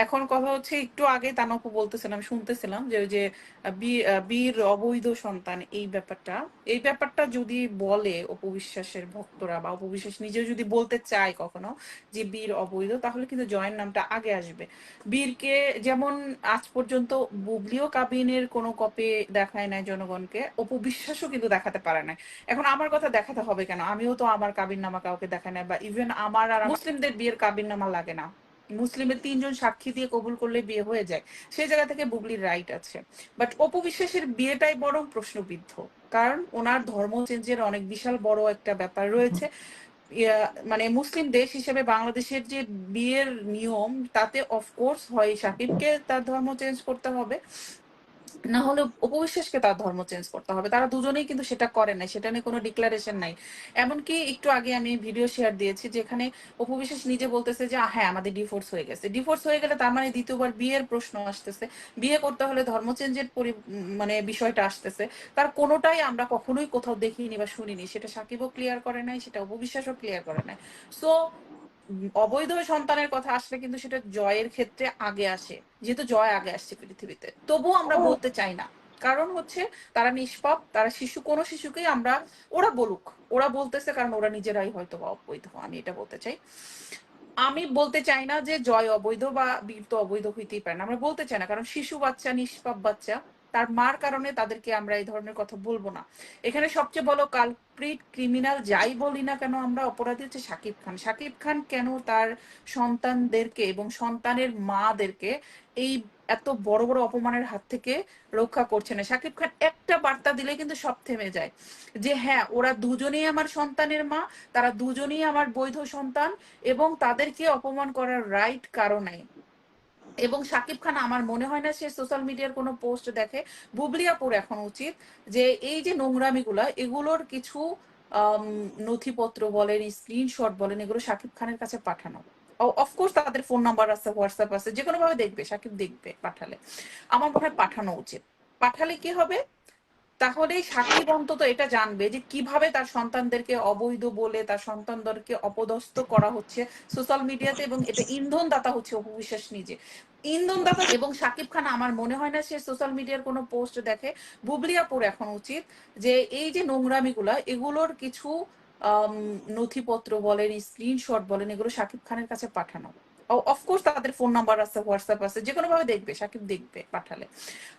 এখন কথা হচ্ছে একটু আগে তানপু বলতেছিলাম, আমি শুনতেছিলাম যে ওই যে বীর অবৈধ সন্তান এই ব্যাপারটা যদি বলে অপবিশ্বাসের ভক্তরা বা অপবিশ্বাস নিজেও যদি বলতে চায় কখনো যে বীর অবৈধ, তাহলে কিন্তু জয়ের নামটা আগে আসবে। বীরকে যেমন আজ পর্যন্ত বুবলিও কাবিনের কোনো কপি দেখায় নাই জনগণকে, অপবিশ্বাসও কিন্তু দেখাতে পারে নাই। এখন আমার কথা দেখাতে হবে কেন? আমিও তো আমার কাবিন নামা কাউকে দেখাই নাই, বা ইভেন আমার আর মুসলিমদের বিয়ের কাবিন নামা লাগে না। মুসলিমের ৩ জন সাক্ষী দিয়ে কবুল করলে বিয়ে হয়ে যায়। সেই জায়গা থেকে বুবলির রাইট আছে। বাট অপবিশ্বাসের বিয়েটাই বরং প্রশ্নবিদ্ধ। কারণ ওনার ধর্ম চেঞ্জের অনেক বিশাল বড় একটা ব্যাপার রয়েছে। মানে মুসলিম দেশ হিসেবে বাংলাদেশের যে বিয়ের নিয়ম, তাতে অফকোর্স হয় সাকিবকে তার ধর্ম চেঞ্জ করতে হবে, না হলে অপবিশ্বাসকে তার ধর্ম চেঞ্জ করতে হবে। তারা দুজনেই কিন্তু সেটা করে নাই, সেটা নিয়ে কোনো ডিক্লারেশন নাই। এমনকি একটু আগে আমি ভিডিও শেয়ার দিয়েছি যেখানে অপবিশ্বাস নিজে বলতেছে যে হ্যাঁ আমাদের ডিভোর্স হয়ে গেছে। ডিভোর্স হয়ে গেলে তার মানে দ্বিতীয়বার বিয়ের প্রশ্ন আসতেছে, বিয়ে করতে হলে ধর্ম চেঞ্জের মানে বিষয়টা আসতেছে। তার কোনোটাই আমরা কখনোই কোথাও দেখিনি বা শুনিনি। সেটা সাকিবও ক্লিয়ার করে নাই, সেটা অপবিশ্বাসও ক্লিয়ার করে নাই। সো অবৈধ সন্তানের কথা আসলে কিন্তু সেটা জয়ের ক্ষেত্রে আগে আসে, যেহেতু জয় আগে আসছে পৃথিবীতে। তবুও আমরা বলতে চাই না, কারণ হচ্ছে তারা নিষ্পাপ, তারা শিশু, কোনো শিশুকেই আমরা, ওরা বলুক, ওরা বলতেছে কারণ ওরা নিজেরাই হয়তো বা অবৈধ, আমি এটা বলতে চাই। আমি বলতে চাই না যে জয় অবৈধ বা বীর তো অবৈধ হইতেই পারে না, আমরা বলতে চাই না, কারণ শিশু বাচ্চা, নিষ্পাপ বাচ্চা, তার মার কারণে তাদেরকে আমরা এই ধরনের কথা বলবো না। এখানে সবচেয়ে বড় কালপ্রিট, ক্রিমিনাল যাই বলি না কেন আমরা, অপরাধী হচ্ছে শাকিব খান। শাকিব খান কেন তার সন্তানদেরকে এবং সন্তানের মাদেরকে এই এত বড় বড় অপমানের হাত থেকে রক্ষা করছে না? শাকিব খান একটা বার্তা দিলে কিন্তু সব থেমে যায়, যে হ্যাঁ ওরা দুজনেই আমার সন্তানের মা, তারা দুজনেই আমার বৈধ সন্তান, এবং তাদেরকে অপমান করার রাইট কারো নাই। এবং শাকিব খান আমার মনে হয় না সে সোশ্যাল মিডিয়ার কোনো পোস্ট দেখে। বুবলি আপুর এখন উচিত যে এই যে নোংরামিগুলা, এগুলোর কিছু আম, নথিপত্র বলেন, স্ক্রিনশট বলেন, এগুলো শাকিব খানের কাছে পাঠানো। অফকোর্স তাদের ফোন নাম্বার আছে, হোয়াটসঅ্যাপ আছে, যে কোনো ভাবে দেখবে, শাকিব দেখবে পাঠালে। আমার মনে হয় পাঠানো উচিত। পাঠালে কি হবে, তাহলে সাকিব অন্তত এটা জানবে যে কিভাবে তার সন্তানদেরকে অবৈধ বলে তার সন্তানদেরকে অপদস্থ করা হচ্ছে সোশ্যাল মিডিয়াতে, এবং এটা ইন্ধন দাতা হচ্ছে অপবিশ্বাস নিজে। ইন্ধন দাতা এবং সাকিব খান আমার মনে হয় না সে সোশ্যাল মিডিয়ার কোনো পোস্ট দেখে। বুবলি আপুর এখন উচিত যে এই যে নোংরামিগুলা, এগুলোর কিছু আম, নথিপত্র বলেন, স্ক্রিনশট বলেন, এগুলো সাকিব খানের কাছে পাঠানো। অফকোর্স তাদের ফোন নাম্বার আছে, হোয়াটসঅ্যাপ আছে, যে কোনো ভাবে দেখবে, সাকিব দেখবে পাঠালে।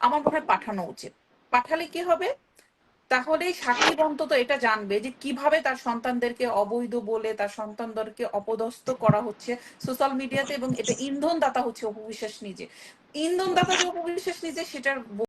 আমার মনে হয় পাঠানো উচিত। পাঠালে কি হবে, তাহলে সাকিব অন্তত এটা জানবে যে কিভাবে তার সন্তানদেরকে অবৈধ বলে তার সন্তানদেরকে অপদস্থ করা হচ্ছে সোশ্যাল মিডিয়াতে, এবং এটা ইন্ধন দাতা হচ্ছে অপবিশ্বাস নিজে। ইন্ধন দাতা যে অপবিশ্বাস নিজে, সেটার